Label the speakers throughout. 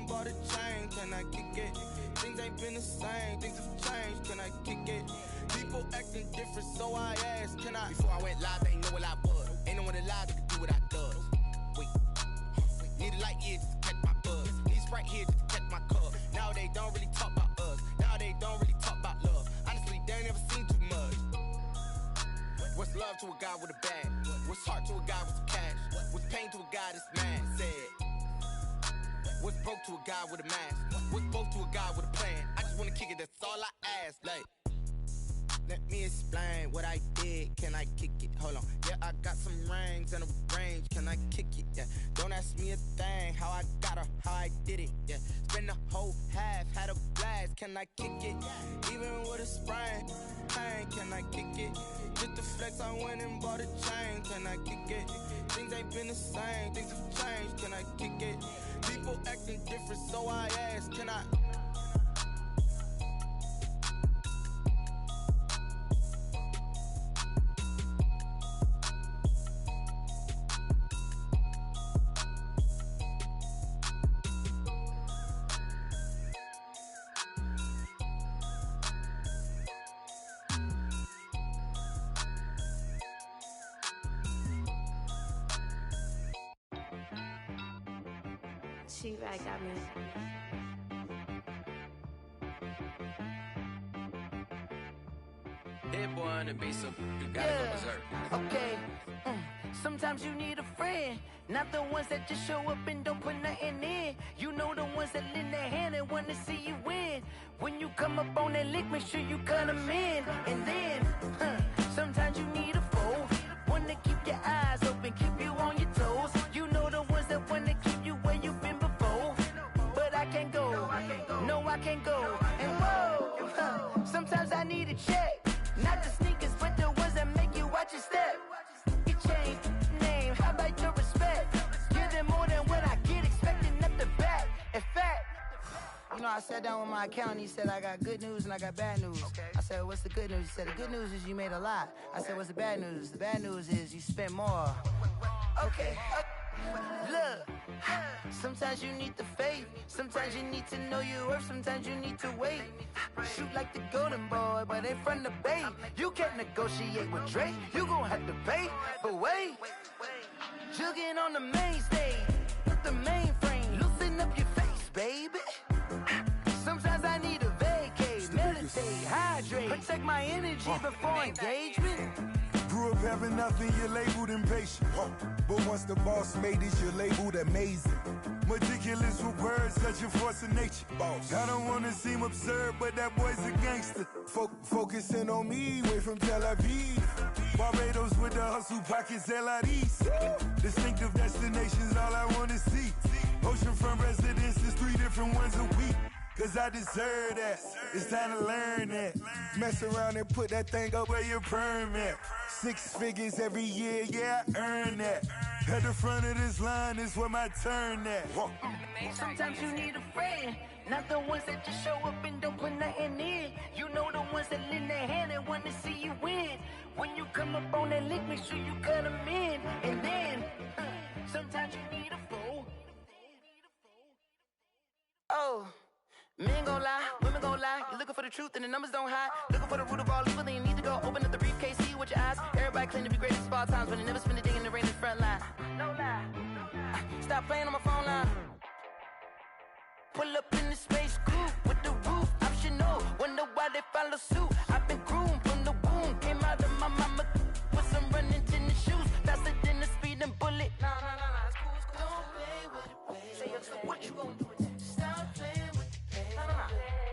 Speaker 1: bought a chain, can I kick it? Things ain't been the same, things have changed, can I kick it? People acting different, so I asked, can I? Before I went live, they ain't know what I was. Ain't no one alive that could do what I does. Wait, need a light here just to catch my buzz. Need Sprite here just to catch my cup. Now they don't really talk about us. Now they don't really talk about love. Honestly, they ain't never seen too much. What's love to a guy with a bag? What's heart to a guy with some cash? What's pain to a guy that's mad? Said. What's broke to a guy with a mask? What's both to a guy with a plan? I just wanna kick it, that's all I ask. Like, let me explain what I did. Can I kick it? Hold on. Yeah, I got some rings and a range. Can I kick it? Yeah. Don't ask me a thing. How I got her, how I did it. Yeah. Spend the whole half, had a blast. Can I kick it? Even with a sprain. Pain, can I kick it? Just the flex, I went and bought a chain. Can I kick it? Things ain't been the same. Things have changed. Can I kick it? People acting different, so I asked, can I?
Speaker 2: She right got me.
Speaker 3: Hit boy on the beat, so you gotta go berserk.
Speaker 4: Okay. Sometimes you need a friend, not the ones that just show up and don't put nothing in. You know the ones that lend their hand and wanna see you win. When you come up on that lick, make sure you cut them in. And then, sometimes you need a foe, one to keep your eyes open, keep you on your toes. You know the ones that wanna keep you where you've been before. But I can't go, no I can't go. And whoa, sometimes I need a check. Not the sneakers, but the ones that make you watch your step. You change name, how about your respect? Give them more than what I get, expecting at the back. In fact, you know, I sat down with my accountant, he said, I got good news and I got bad news. I said, what's the good news? He said, the good news is you made a lot. I said, what's the bad news? The bad news is you spent more. Okay. Look, sometimes you need the faith, sometimes you need to know your worth, sometimes you need to wait. Shoot like the golden boy, but ain't from the bay. You can't negotiate with Drake, you gon' have to pay. But wait, jugging on the main stage, with the mainframe, loosen up your face, baby. Sometimes I need a vacate, meditate, hydrate, protect my energy before engagement.
Speaker 5: Grew up having nothing, you're labeled impatient. But once the boss made it, you're labeled amazing. Meticulous with words, such a force of nature. I don't wanna seem absurd, but that boy's a gangster. Focusing on me, way from Tel Aviv. Barbados with the hustle pockets, LIDs. Distinctive destinations, all I wanna see. Oceanfront residences, 3 different ones a week. Cause I deserve that, it's time to learn that. Mess around and put that thing up where your perm at. 6 figures every year, yeah, I earn that. At the front of this line is where my turn at.
Speaker 4: Sometimes you need a friend, not the ones that just show up and don't put nothing in. You know the ones that lend their hand and wanna see you win. When you come up on that lick, make sure you cut them in. And then, sometimes you need a foe. Oh. Men gon' lie, women gon' lie. You're looking for the truth and the numbers don't hide. Looking for the root of all evil, then you need to go open up the briefcase, see with your eyes. Everybody claim to be great at all times, but they never spend a day in the rain in the front line. No lie. Stop playing on my phone line. Pull up in the space coupe with the roof optional. Wonder why they follow suit. I've been groomed from the womb. Came out of my mama with some running tennis shoes. Faster than the speeding bullet. Nah, it's cool, it's cool. Don't play with it, baby. Say up, so what you gon' do? Stop playing with it. If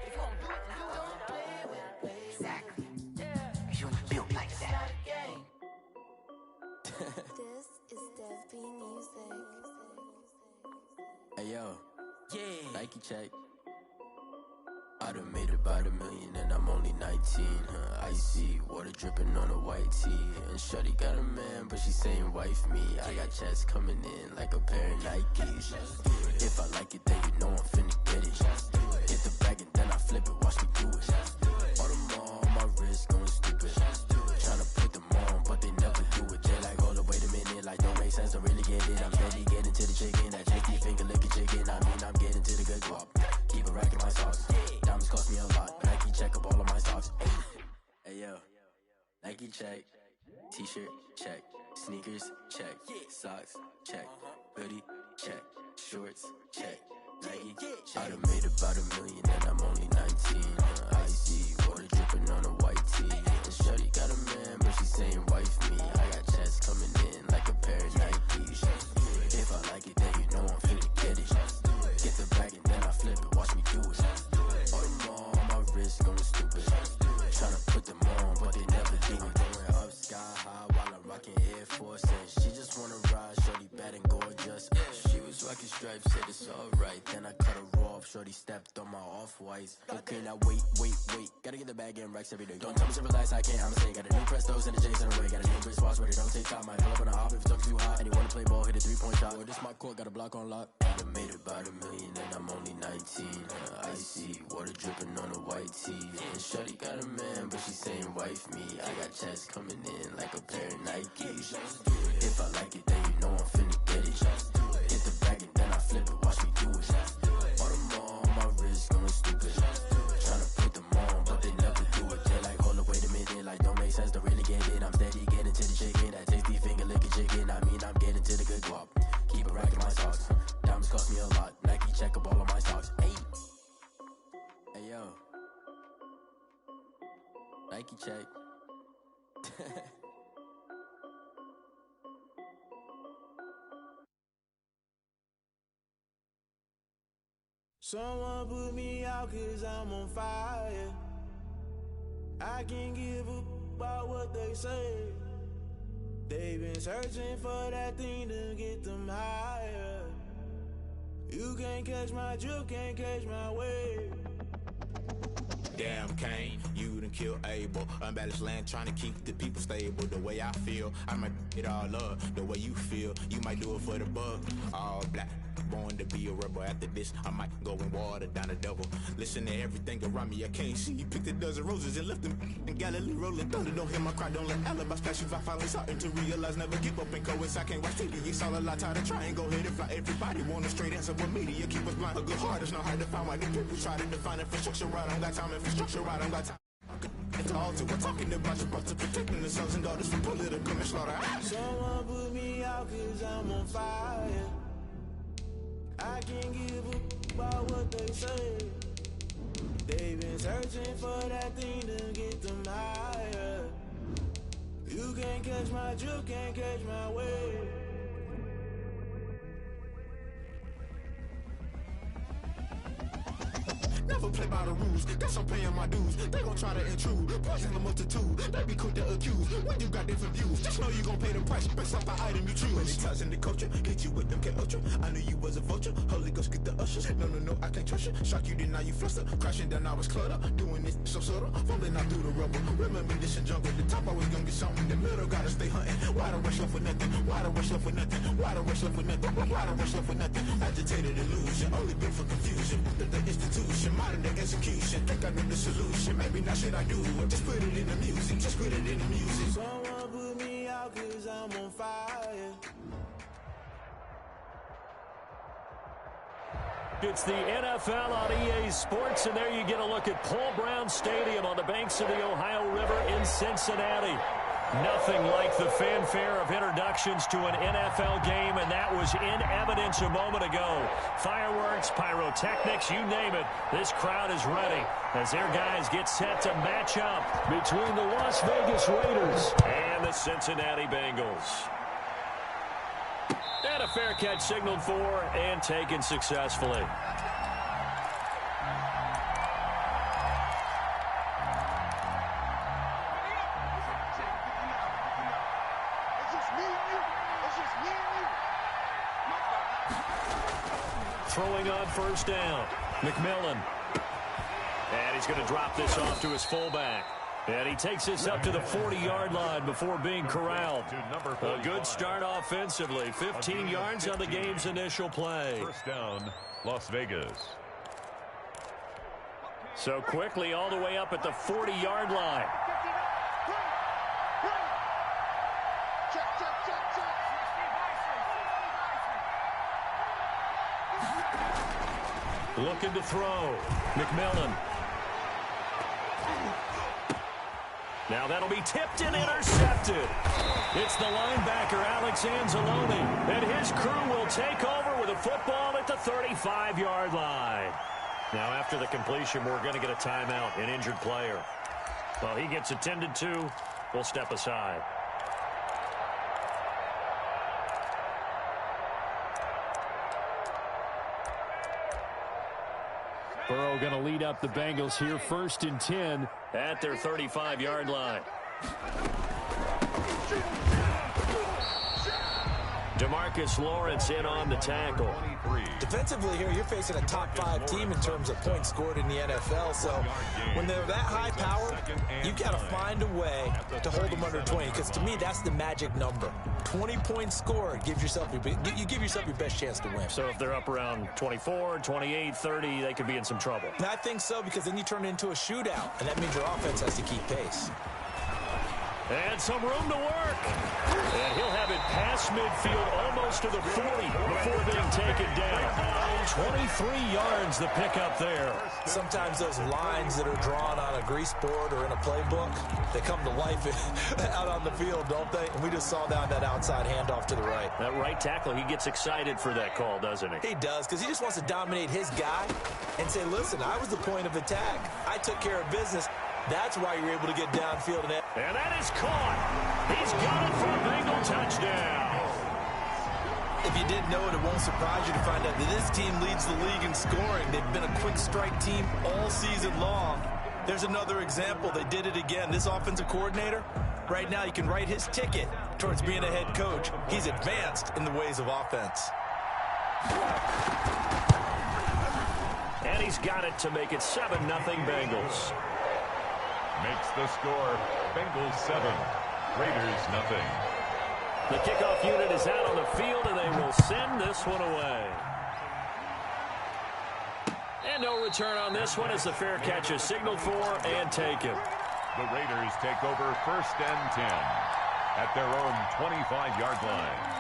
Speaker 4: you gon' do it, then don't play with it, baby. Exactly. Yeah. You built like that.
Speaker 2: This is Dev B Music.
Speaker 3: Hey yo, yeah. Nike check. I done made about $1 million and I'm only 19, icy, water dripping on a white tee. And shorty got a man, but she saying wife me. I got checks coming in like a pair of Nikes. If I like it, then you know I'm finna get it. Hit the bag and then I flip it, watch me do it. All them on my wrist going stupid. Tryna put them on, but they never do it. They like, hold up, wait a minute, like don't make sense, I really get it. I'm steady getting to the chicken, that chicky finger licking chicken. I mean, I'm getting to the good boy. Nike check, t-shirt check, sneakers check, socks check, hoodie check, shorts check, Nike check. I done made about $1 million and I'm only 19. Icy water dripping on a white tee. And shorty got a man, but she saying wife me. I got chats coming in like a pair of Nikes. If I like it, then you know I'm finna get it. Get the bag and then I flip it, watch me do it. All them on my wrist going stupid. Tryna put them on, but they never do it. Going up sky high while I'm rocking Air Force. And she just wanna ride, shorty bad and gorgeous. She was rocking stripes, said it's alright. Then I cut her off, shorty stepped on my off-whites. Okay, now wait. Gotta get the bag and racks every day. Don't tell me to relax, I can't, I'ma say. Got a new Prestos and the J's in the way. Got a new Chris Foss, but it don't take time. Might fill up on a hop if it's up too hot. And you wanna play ball, hit a 3-point shot. Or this my court, got a block on lock. I done made about $1 million and I'm only 19. Icy water dripping on a white tee. And shorty got a man, but she saying wife me. I got chats coming in like a pair of Nikes. If I like it, then you know I'm finna get it. Get the bag and then I flip it, watch me do it. All them on my wrist going stupid. Tryna put them on, but they never do it. They like, hold up, wait a minute, like don't make sense, don't really get it. I'm steady getting to the chicken, that tasty finger licking chicken. I mean, I'm getting to the good guap. Keep it racking my socks. Diamonds cost me a lot. Nike check up all of my stocks. Hey yo, Nike check.
Speaker 1: Someone put me out 'cause I'm on fire. I can't give a about what they say. They've been searching for that thing to get them higher. You can't catch my drift, can't catch my wave. Damn Kane, you done killed Abel. Unbalanced land trying to keep the people stable. The way I feel, I might it all up. The way you feel, you might do it for the bug. All black, born to be a rebel. After this, I might go and water down the double. Listen to everything around me, I can't see. Picked a dozen roses and left them in Galilee rolling thunder. Don't hear my cry, don't let alibi splash. If I finally starting to realize, never give up and coincide. I can't watch TV, it's all a lot. Tired of trying, go ahead and fly. Everybody want a straight answer, but media keep us blind. A good heart is not hard to find. Why the people try to define infrastructure right? I don't got time, infrastructure right, I don't got time. It's all to we're talking about your brother protecting the sons and daughters from political manslaughter. Someone put me out 'cause I'm on fire. I can't give a about what they say. They've been searching for that thing to get them higher. You can't catch my drift, can't catch my wave. Never play by the rules, guess I'm paying my dues. They gon' try to intrude, poison the multitude. They be quick to accuse, when you got different views. Just know you gon' pay the price, based off the item you choose. Many ties in the culture, hit you with them K-Ultra. I knew you was a vulture, Holy Ghost get the ushers. No, I can't trust you. Shock you, then now you fluster. Crashing down, I was clutter. Doing this so subtle, fumbling out through the rubble. Remember this in jungle, the top always gonna get something. In the middle, gotta stay hunting. Why the rush left with nothing? Why the rush left with nothing? Why the rush left with nothing? Why the rush left with nothing? Agitated illusion, only built for confusion. The institution, modern day execution. Think I know the solution, maybe not should I do it. Just put it in the music, just put it in the music. Someone put me out 'cause I'm on fire.
Speaker 6: It's the NFL on EA Sports, and there you get a look at Paul Brown Stadium on the banks of the Ohio River in Cincinnati. Nothing like the fanfare of introductions to an NFL game, and that was in evidence a moment ago. Fireworks, pyrotechnics, you name it. This crowd is ready as their guys get set to match up between the Las Vegas Raiders and the Cincinnati Bengals. And a fair catch signaled for and taken successfully. Throwing on first down, McMillan. And he's going to drop this off to his fullback. And he takes this up to the 40-yard line before being corralled. A good start offensively. 15 yards on the game's initial play.
Speaker 7: First down, Las Vegas.
Speaker 6: So quickly all the way up at the 40-yard line. Looking to throw. McMillan. Now that'll be tipped and intercepted. It's the linebacker, Alex Anzalone, and his crew will take over with a football at the 35-yard line. Now after the completion, we're going to get a timeout, an injured player. Well, he gets attended to. We'll step aside. Burrow going to lead up the Bengals here, 1st and 10 at their 35-yard line. DeMarcus Lawrence in on the tackle.
Speaker 8: Defensively here, you're facing a top-5 team in terms of points scored in the NFL. So when they're that high power, you've got to find a way to hold them under 20. Because to me, that's the magic number. 20 points scored gives yourself you give yourself your best chance to win.
Speaker 6: So if they're up around 24, 28, 30, they could be in some trouble.
Speaker 8: And I think so, because then you turn it into a shootout, and that means your offense has to keep pace.
Speaker 6: And some room to work. And he'll have it past midfield almost to the 40 before being taken down. 23 yards the pickup there.
Speaker 8: Sometimes those lines that are drawn on a grease board or in a playbook, they come to life out on the field, don't they? And we just saw down that outside handoff to the right.
Speaker 6: That right tackle, he gets excited for that call, doesn't he?
Speaker 8: He does, because he just wants to dominate his guy and say, listen, I was the point of attack. I took care of business. That's why you're able to get downfield.
Speaker 6: And that is caught. He's got it for a Bengal touchdown.
Speaker 8: If you didn't know it, it won't surprise you to find out that this team leads the league in scoring. They've been a quick strike team all season long. There's another example. They did it again. This offensive coordinator, right now you can write his ticket towards being a head coach. He's advanced in the ways of offense.
Speaker 6: And he's got it to make it 7-0 Bengals.
Speaker 7: Makes the score Bengals 7, Raiders nothing.
Speaker 6: The kickoff unit is out on the field, and they will send this one away. And no return on this one as the fair catch is signaled for and taken.
Speaker 7: The Raiders take over 1st and 10 at their own 25-yard line.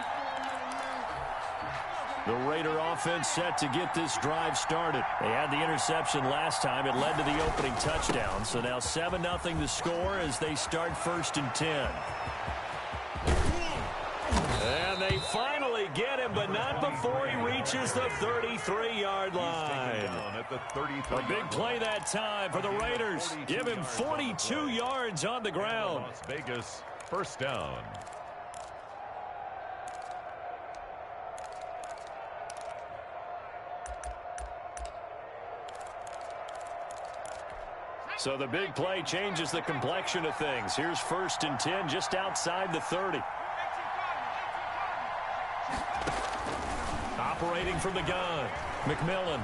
Speaker 6: The Raider offense set to get this drive started. They had the interception last time. It led to the opening touchdown. So now 7-0 the score as they start 1st and 10. And they finally get him, but not before he reaches the 33-yard line. A big play that time for the Raiders. Give him 42 yards on the ground.
Speaker 7: Las Vegas, 1st down.
Speaker 6: So the big play changes the complexion of things. Here's 1st and 10 just outside the 30. Operating from the gun, McMillan.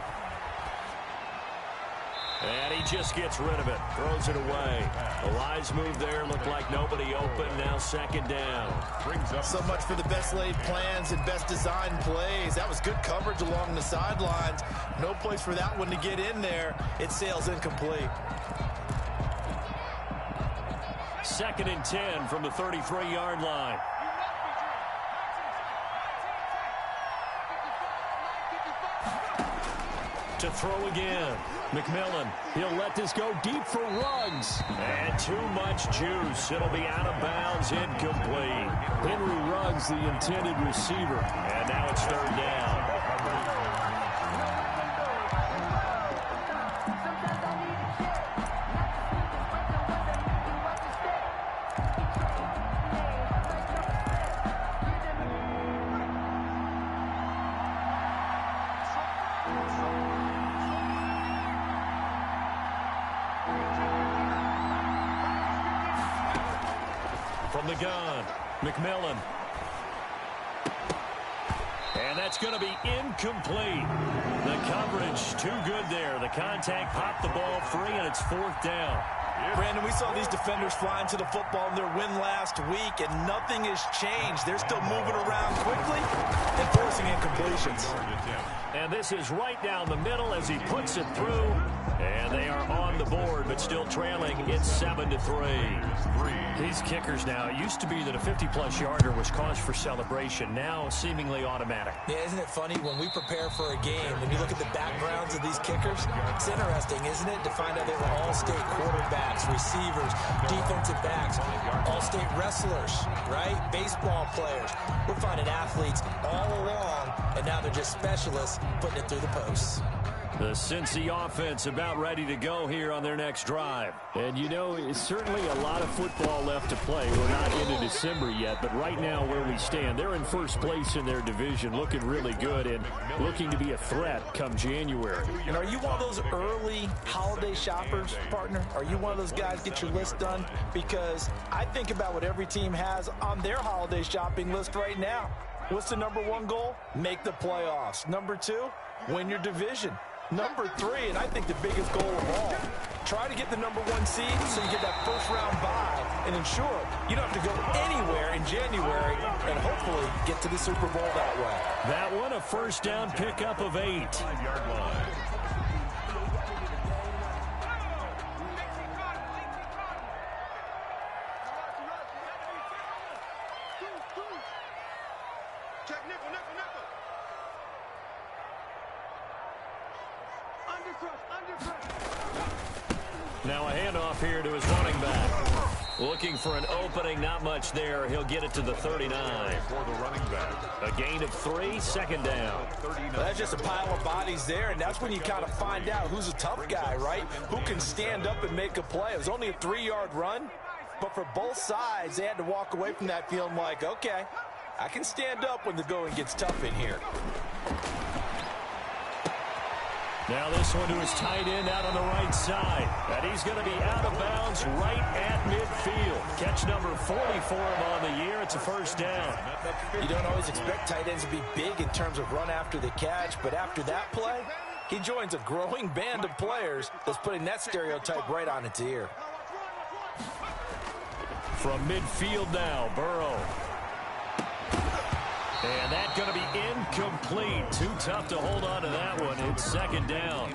Speaker 6: And he just gets rid of it, throws it away. A wise move there, looked like nobody open, now 2nd down.
Speaker 8: So much for the best laid plans and best designed plays. That was good coverage along the sidelines. No place for that one to get in there. It sails incomplete.
Speaker 6: 2nd and 10 from the 33-yard line. To throw again. McMillan, he'll let this go deep for Ruggs. And too much juice. It'll be out of bounds, incomplete. Henry Ruggs, the intended receiver. And now it's 3rd down. From the gun, McMillan. And that's going to be incomplete. The coverage too good there. The contact popped the ball free, and it's 4th down.
Speaker 8: Brandon, we saw these defenders flying to the football in their win last week, and nothing has changed. They're still moving around quickly and forcing incompletions.
Speaker 6: And this is right down the middle as he puts it through. And they are on the board, but still trailing. It's 7-3. These kickers now, it used to be that a 50-plus yarder was cause for celebration. Now seemingly automatic.
Speaker 8: Yeah, isn't it funny when we prepare for a game, when you look at the backgrounds of these kickers, it's interesting, isn't it, to find out they were all-state quarterbacks backs, receivers, defensive backs, all-state wrestlers, right? Baseball players. We're finding athletes all along, and now they're just specialists putting it through the posts.
Speaker 6: The Cincy offense about ready to go here on their next drive.
Speaker 9: And, you know, it's certainly a lot of football left to play. We're not into December yet, but right now where we stand, they're in first place in their division, looking really good and looking to be a threat come January.
Speaker 8: And are you one of those early holiday shoppers, partner? Are you one of those guys get your list done? Because I think about what every team has on their holiday shopping list right now. What's the number one goal? Make the playoffs. Number two, win your division. Number three, and I think the biggest goal of all, try to get the number one seed so you get that first round bye and ensure you don't have to go anywhere in January and hopefully get to the Super Bowl that way.
Speaker 6: That one, a first down pickup of 8.
Speaker 7: 5-yard line.
Speaker 6: Now a handoff here to his running back. Looking for an opening, not much there. He'll get it to the 39.
Speaker 7: For the running back.
Speaker 6: A gain of 3, second down.
Speaker 8: Well, that's just a pile of bodies there, and that's when you kind of find out who's a tough guy, right? Who can stand up and make a play. It was only a 3-yard run, but for both sides, they had to walk away from that feeling like, okay, I can stand up when the going gets tough in here.
Speaker 6: Now this one to his tight end out on the right side. And he's going to be out of bounds right at midfield. Catch number 40 for him on the year. It's a first down.
Speaker 8: You don't always expect tight ends to be big in terms of run after the catch, but after that play, he joins a growing band of players that's putting that stereotype right on its ear.
Speaker 6: From midfield now, Burrow. And that's going to be incomplete. Too tough to hold on to that one. It's second down.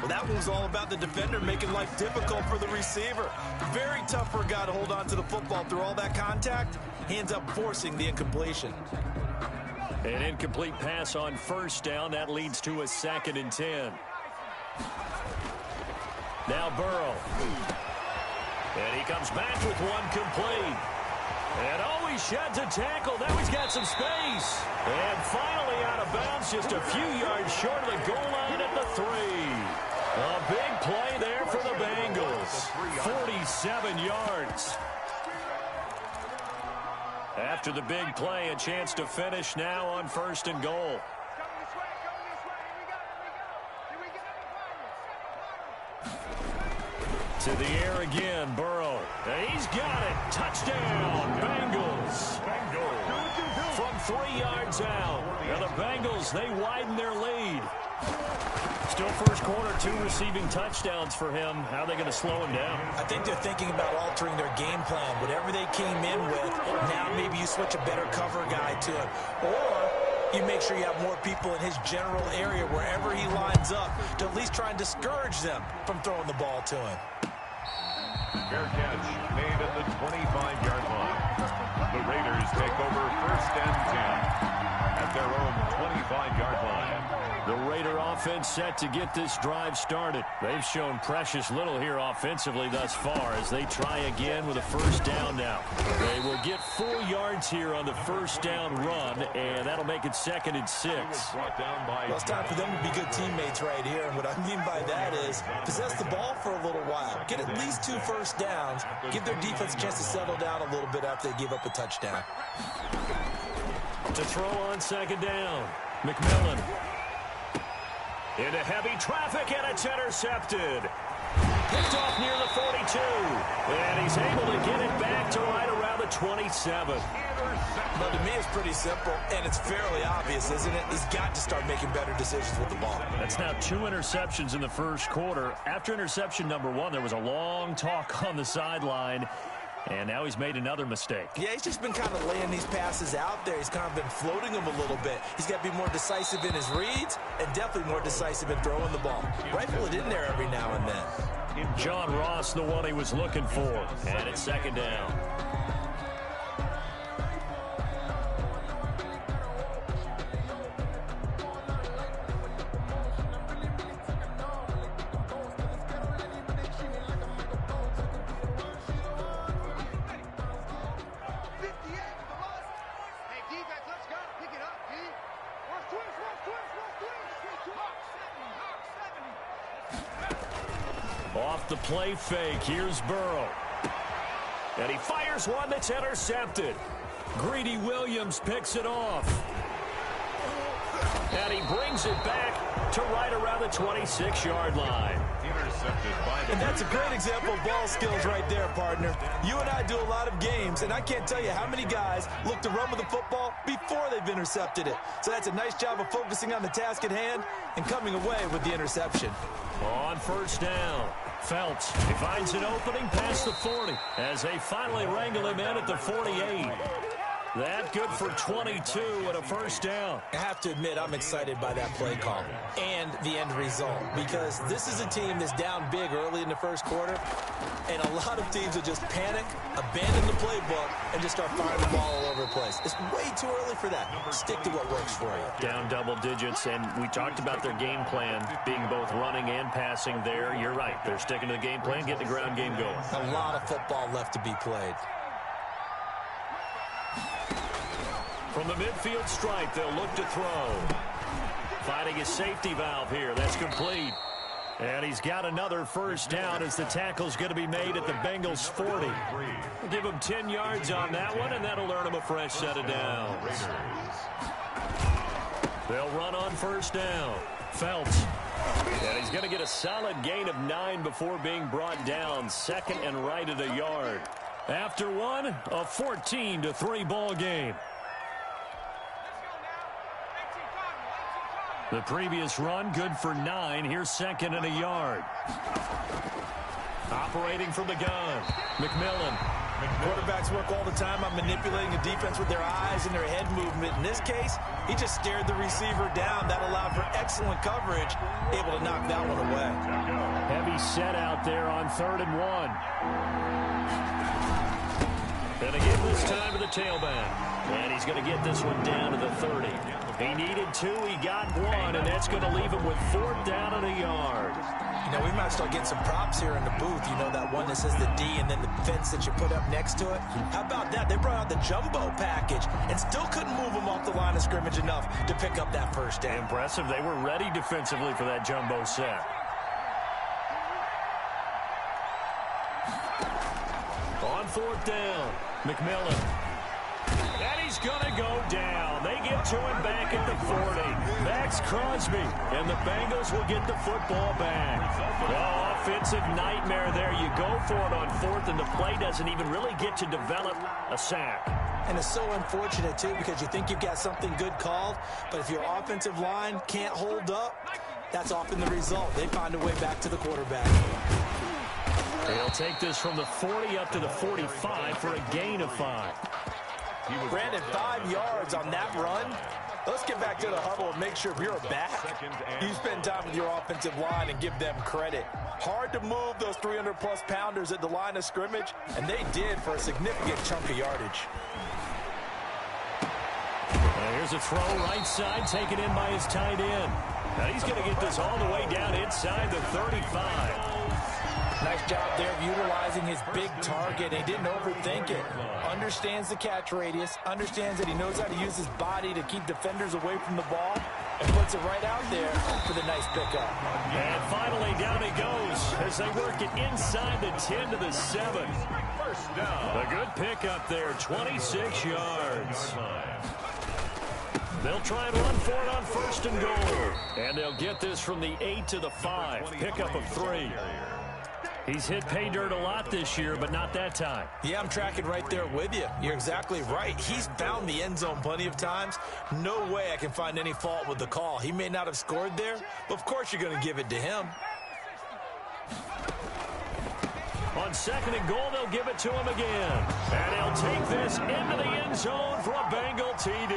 Speaker 8: Well, that one was all about the defender making life difficult for the receiver. Very tough for a guy to hold on to the football through all that contact. He ends up forcing the incompletion.
Speaker 6: An incomplete pass on first down. That leads to a 2nd and 10. Now Burrow. And he comes back with one complete. And he sheds a tackle. Now he's got some space. And finally out of bounds, just a few yards short of the goal line at the 3. A big play there for the Bengals. 47 yards. After the big play, a chance to finish now on 1st and goal. To the air again, Burrow. And he's got it. Touchdown, Bengals. From 3 yards out. Now the Bengals, they widen their lead. Still first quarter, 2 receiving touchdowns for him. How are they going to slow him down?
Speaker 8: I think they're thinking about altering their game plan. Whatever they came in with, now maybe you switch a better cover guy to him. Or you make sure you have more people in his general area wherever he lines up to at least try and discourage them from throwing the ball to him.
Speaker 7: Fair catch made at the 25-yard line. The Raiders take over 1st and 10 at their own 25-yard line.
Speaker 6: The Raider offense set to get this drive started. They've shown precious little here offensively thus far as they try again with a first down now. They will get 4 yards here on the first down run, and that'll make it 2nd and 6.
Speaker 8: Well, it's time for them to be good teammates right here, and what I mean by that is possess the ball for a little while. Get at least 2 first downs. Give their defense a chance to settle down a little bit after they give up a touchdown.
Speaker 6: To throw on 2nd down, McMillan. Into heavy traffic, and it's intercepted. Picked off near the 42. And he's able to get it back to right around the 27.
Speaker 8: Well, to me, it's pretty simple, and it's fairly obvious, isn't it? He's got to start making better decisions with the ball.
Speaker 6: That's now 2 interceptions in the first quarter. After interception number 1, there was a long talk on the sideline. And now he's made another mistake.
Speaker 8: Yeah, he's just been kind of laying these passes out there. He's kind of been floating them a little bit. He's got to be more decisive in his reads and definitely more decisive in throwing the ball. Rifle it in there every now and then.
Speaker 6: John Ross, the one he was looking for. And it's 2nd down. Off the play fake, here's Burrow. And he fires one that's intercepted. Greedy Williams picks it off. And he brings it back to right around the 26-yard line.
Speaker 7: Intercepted by the...
Speaker 8: And that's a great example of ball skills right there, partner. You and I do a lot of games, and I can't tell you how many guys look to run with the football before they've intercepted it. So that's a nice job of focusing on the task at hand and coming away with the interception.
Speaker 6: On first down, Felts, he finds an opening past the 40 as they finally wrangle him in at the 48. That good for 22 and a first down.
Speaker 8: I have to admit, I'm excited by that play call and the end result, because this is a team that's down big early in the first quarter, and a lot of teams will just panic, abandon the playbook, and just start firing the ball all over the place. It's way too early for that. Stick to what works for you.
Speaker 6: Down double digits, and we talked about their game plan being both running and passing there. You're right. They're sticking to the game plan, getting the ground game going.
Speaker 8: A lot of football left to be played.
Speaker 6: From the midfield stripe, they'll look to throw. Finding his safety valve here. That's complete. And he's got another first down as the tackle's going to be made at the Bengals 40. We'll give him 10 yards on that one, and that'll earn him a fresh set of downs. They'll run on first down. Felts. And he's going to get a solid gain of 9 before being brought down. Second and right at a yard. After one, a 14-3 ball game. The previous run, good for 9. Here's second and a yard. Operating from the gun, McMillan.
Speaker 8: Quarterbacks work all the time on manipulating a defense with their eyes and their head movement. In this case, he just stared the receiver down. That allowed for excellent coverage, able to knock that one away.
Speaker 6: Heavy set out there on 3rd and 1. And again this time to the tailback. And he's going to get this one down to the 30. He needed 2, he got 1, and that's going to leave him with 4th down and a yard.
Speaker 8: You know, we might start getting some props here in the booth. You know, that one that says the D and then the fence that you put up next to it. How about that? They brought out the jumbo package and still couldn't move him off the line of scrimmage enough to pick up that first down.
Speaker 6: Impressive. They were ready defensively for that jumbo set. On 4th down, McMillan. And he's going to go down. They get to him back at the 40. Max Crosby, and the Bengals will get the football back. Oh, offensive nightmare there. You go for it on 4th, and the play doesn't even really get to develop a sack.
Speaker 8: And it's so unfortunate, too, because you think you've got something good called, but if your offensive line can't hold up, that's often the result. They find a way back to the quarterback.
Speaker 6: They'll take this from the 40 up to the 45 for a gain of 5.
Speaker 8: Brandon, 5 yards on that run. Let's get back to the huddle and make sure if you're back, you spend time with your offensive line and give them credit. Hard to move those 300-plus pounders at the line of scrimmage, and they did for a significant chunk of yardage.
Speaker 6: Here's a throw right side, taken in by his tight end. Now he's going to get this all the way down inside the 35.
Speaker 8: Nice job there of utilizing his big target. He didn't overthink it. Understands the catch radius, understands that he knows how to use his body to keep defenders away from the ball, and puts it right out there for the nice pickup.
Speaker 6: And finally down he goes as they work it inside the 10 to the 7.
Speaker 7: First down.
Speaker 6: A good pickup there, 26 yards. They'll try and run for it on 1st and goal. And they'll get this from the 8 to the 5. Pickup of 3. He's hit pay dirt a lot this year, but not that time.
Speaker 8: Yeah, I'm tracking right there with you. You're exactly right. He's found the end zone plenty of times. No way I can find any fault with the call. He may not have scored there, but of course you're going to give it to him.
Speaker 6: On 2nd and goal, they'll give it to him again. And he'll take this into the end zone for a Bengal TD.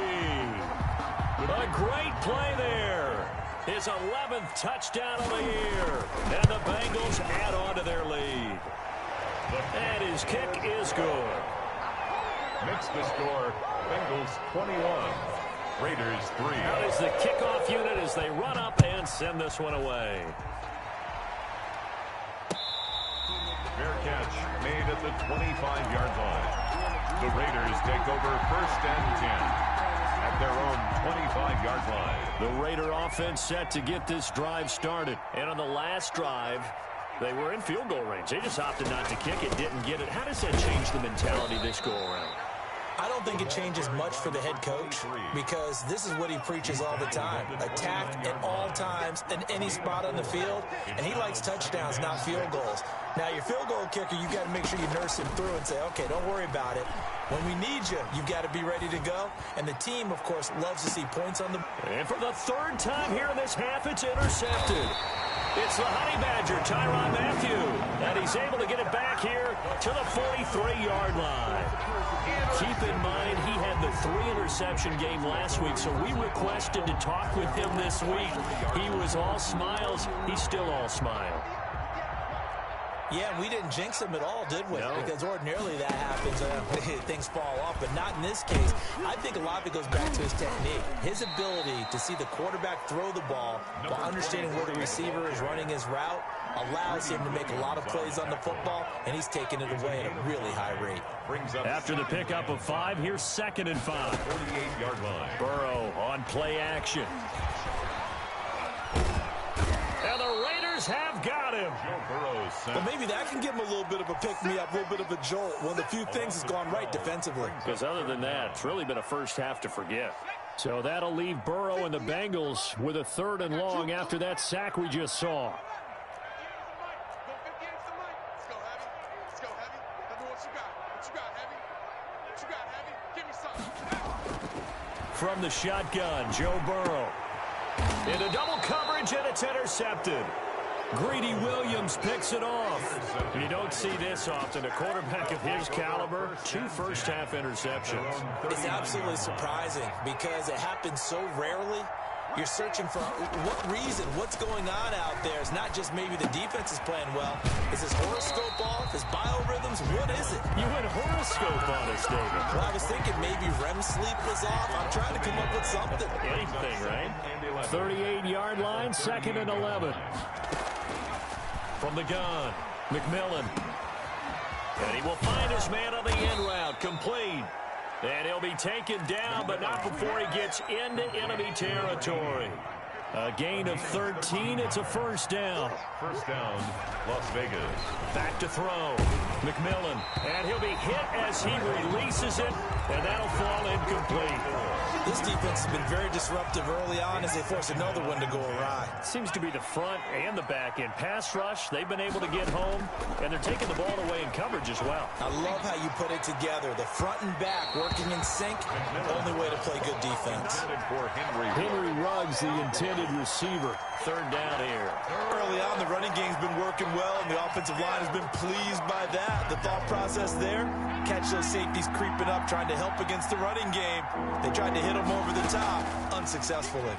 Speaker 6: A great play there. His 11th touchdown of the year. And the Bengals add on to their lead. And his kick is good.
Speaker 7: Makes the score Bengals 21, Raiders 3.
Speaker 6: That is the kickoff unit as they run up and send this one away.
Speaker 7: Fair catch made at the 25-yard line. The Raiders take over 1st and 10 at their own 25-yard line.
Speaker 6: The Raider offense set to get this drive started. And on the last drive, they were in field goal range. They just opted not to kick it, didn't get it. How does that change the mentality this go-around?
Speaker 8: I don't think it changes much for the head coach because this is what he preaches all the time. Attack at all times in any spot on the field, and he likes touchdowns, not field goals. Now, your field goal kicker, you've got to make sure you nurse him through and say, okay, don't worry about it. When we need you, you've got to be ready to go. And the team, of course, loves to see points on the...
Speaker 6: And for the third time here in this half, it's intercepted. It's the Honey Badger, Tyrann Mathieu, and he's able to get it back here to the 43-yard line. Keep in mind, he had the 3-interception game last week, so we requested to talk with him this week. He was all smiles. He's still all smile.
Speaker 8: Yeah, we didn't jinx him at all, did we?
Speaker 6: No.
Speaker 8: Because ordinarily that happens, things fall off, but not in this case. I think a lot of it goes back to his technique. His ability to see the quarterback throw the ball while understanding where the receiver is running his route allows him to make a lot of plays on the football, and he's taking it away at a really high rate.
Speaker 6: After the pickup of 5, here's 2nd and 5.
Speaker 7: 48-yard line.
Speaker 6: Burrow on play action. And the Raiders have got him.
Speaker 8: But maybe that can give him a little bit of a pick-me-up, a little bit of a jolt. One of the few things that's gone right defensively.
Speaker 6: Because other than that, it's really been a first half to forget. So that'll leave Burrow and the Bengals with a 3rd and long after that sack we just saw. From the shotgun, Joe Burrow. Into double coverage, and it's intercepted. Greedy Williams picks it off. You don't see this often. A quarterback of his caliber, 2 first-half interceptions.
Speaker 8: It's absolutely surprising because it happens so rarely. You're searching for what reason, what's going on out there. It's not just maybe the defense is playing well. Is his horoscope off? His biorhythms? What is it?
Speaker 6: You went horoscope on us, David.
Speaker 8: Well, I was thinking maybe REM sleep was off. I'm trying to come up with something.
Speaker 6: Anything, right? 38-yard line, 2nd and 11. From the gun, McMillan. And he will find his man on the end route, complete. And he'll be taken down, but not before he gets into enemy territory. A gain of 13. It's a first down.
Speaker 7: First down, Las Vegas.
Speaker 6: Back to throw. McMillan. And he'll be hit as he releases it, and that'll fall incomplete.
Speaker 8: This defense has been very disruptive early on as they force another one to go awry.
Speaker 6: Seems to be the front and the back end. Pass rush, they've been able to get home, and they're taking the ball away in coverage as well.
Speaker 8: I love how you put it together. The front and back working in sync, only way to play good defense.
Speaker 6: Henry Ruggs, the intended receiver. 3rd down here.
Speaker 8: Early on, the running game's been working well, and the offensive line has been pleased by that. The thought process there, catch those safeties creeping up, trying to help against the running game. They tried to hit them over the top, unsuccessfully.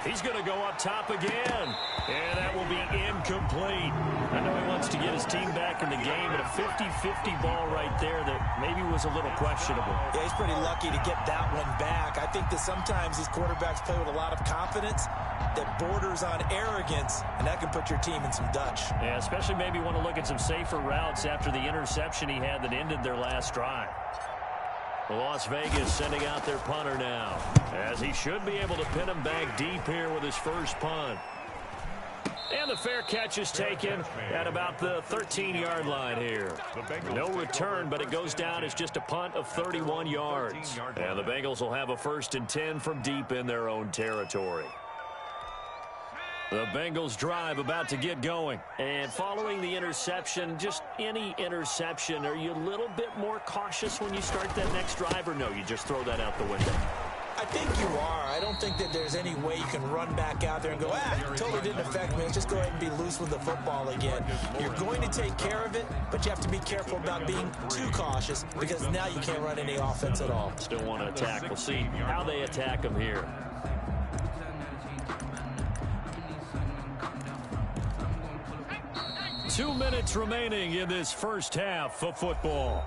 Speaker 6: He's going to go up top again, and that will be incomplete. I know he wants to get his team back in the game, but a 50-50 ball right there that maybe was a little questionable.
Speaker 8: Yeah, he's pretty lucky to get that one back. I think that sometimes these quarterbacks play with a lot of confidence that borders on arrogance, and that can put your team in some Dutch.
Speaker 6: Yeah, especially maybe want to look at some safer routes after the interception he had that ended their last drive. Las Vegas sending out their punter now, as he should be able to pin him back deep here with his first punt. And the fair catch is taken at about the 13-yard line here. No return, but it goes down as just a punt of 31 yards. And the Bengals will have a 1st and 10 from deep in their own territory. The Bengals drive about to get going. And following the interception, just any interception, are you a little bit more cautious when you start that next drive, or no, you just throw that out the window?
Speaker 8: I think you are. I don't think that there's any way you can run back out there and go, totally didn't affect me. Let's just go ahead and be loose with the football again. You're going to take care of it, but you have to be careful about being too cautious because now you can't run any offense at all.
Speaker 6: Still want to attack. We'll see how they attack them here. Two minutes remaining in this first half of football.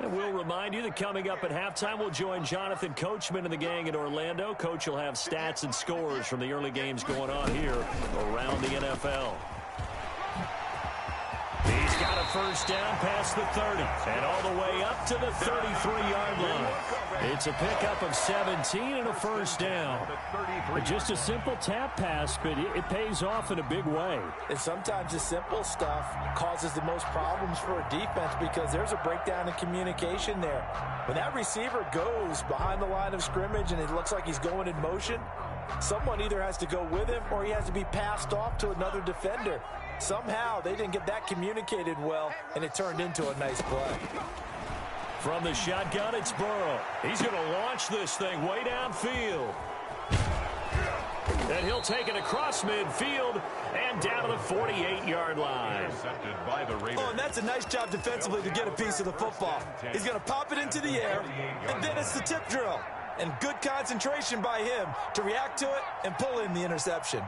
Speaker 6: And we'll remind you that coming up at halftime, we'll join Jonathan Coachman and the gang in Orlando. Coach will have stats and scores from the early games going on here around the NFL. He's got a first down past the 30 and all the way up to the 33-yard line. It's a pickup of 17 and a first down.
Speaker 9: Just a simple tap pass, but it pays off in a big way.
Speaker 8: And sometimes the simple stuff causes the most problems for a defense because there's a breakdown in communication there. When that receiver goes behind the line of scrimmage and it looks like he's going in motion, someone either has to go with him or he has to be passed off to another defender. Somehow they didn't get that communicated well, and it turned into a nice play.
Speaker 6: From the shotgun, it's Burrow. He's going to launch this thing way downfield. And he'll take it across midfield and down to the 48-yard line.
Speaker 8: Oh, and that's a nice job defensively to get a piece of the football. He's going to pop it into the air, and then it's the tip drill. And good concentration by him to react to it and pull in the interception.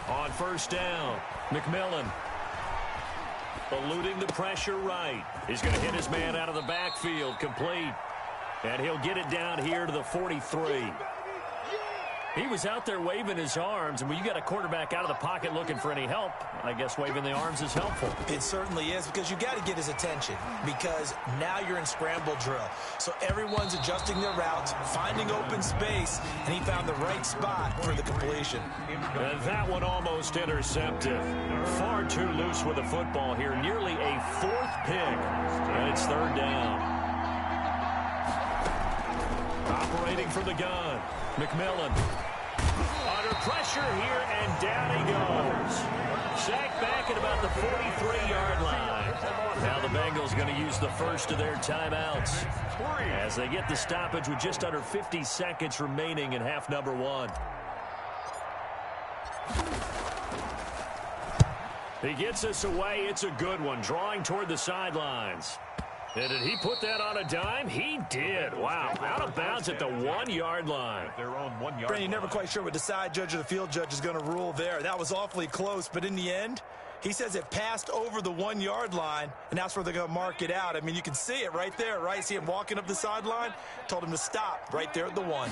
Speaker 6: On first down, McMillan eluding the pressure right. He's going to hit his man out of the backfield, complete. And he'll get it down here to the 43. He was out there waving his arms, and when you got a quarterback out of the pocket looking for any help, I guess waving the arms is helpful.
Speaker 8: It certainly is, because you got to get his attention, because now you're in scramble drill. So everyone's adjusting their routes, finding open space, and he found the right spot for the completion.
Speaker 6: And that one almost intercepted. Far too loose with the football here. Nearly a fourth pick, and it's third down. Operating from the gun, McMillan. Under pressure here, and down he goes. Sacked back at about the 43-yard line. Now the Bengals going to use the first of their timeouts as they get the stoppage with just under 50 seconds remaining in half number one. He gets us away. It's a good one, drawing toward the sidelines. And did he put that on a dime? He did. Wow. Out of bounds at the 1-yard line.
Speaker 8: Brandon, you're never quite sure what the side judge or the field judge is going to rule there. That was awfully close, but in the end, he says it passed over the 1-yard line, and that's where they're going to mark it out. I mean, you can see it right there, right? See him walking up the sideline? Told him to stop right there at the 1.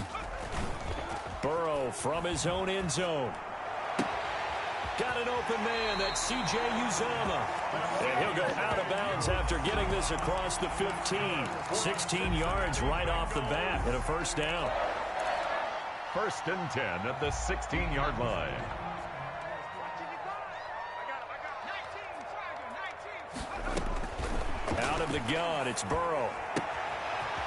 Speaker 6: Burrow from his own end zone. Got an open man. That's C.J. Uzomah. And he'll go out of bounds after getting this across the 15. 16 yards right off the bat and a first down.
Speaker 7: First and 10 at the 16-yard line.
Speaker 6: Out of the gun, it's Burrow.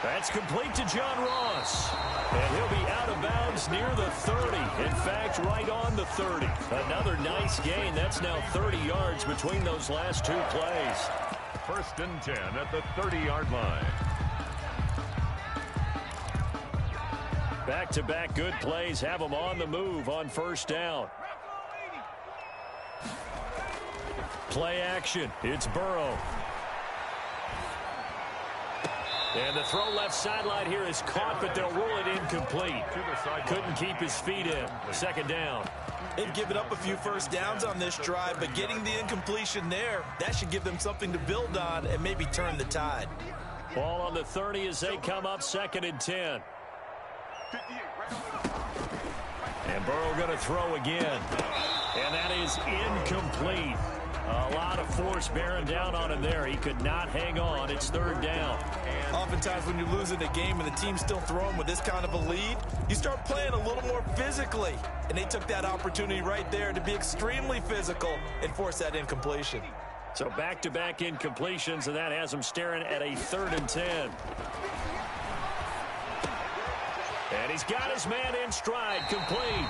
Speaker 6: That's complete to John Ross. And he'll be out of bounds near the 30. In fact, right on the 30. Another nice gain. That's now 30 yards between those last two plays.
Speaker 7: First and 10 at the 30-yard line.
Speaker 6: Back-to-back good plays have them on the move on first down. Play action. It's Burrow. And the throw left sideline here is caught, but they'll rule it incomplete. Couldn't keep his feet in. Second down.
Speaker 8: They've given up a few first downs on this drive, but getting the incompletion there, that should give them something to build on and maybe turn the tide.
Speaker 6: Ball on the 30 as they come up, second and 10. And Burrow going to throw again. And that is incomplete. A lot of force bearing down on him there. He could not hang on. It's third down.
Speaker 8: Oftentimes when you're losing a game and the team's still throwing with this kind of a lead, you start playing a little more physically. And they took that opportunity right there to be extremely physical and force that incompletion.
Speaker 6: So back-to-back incompletions, and that has them staring at a third and 10. And he's got his man in stride, complete.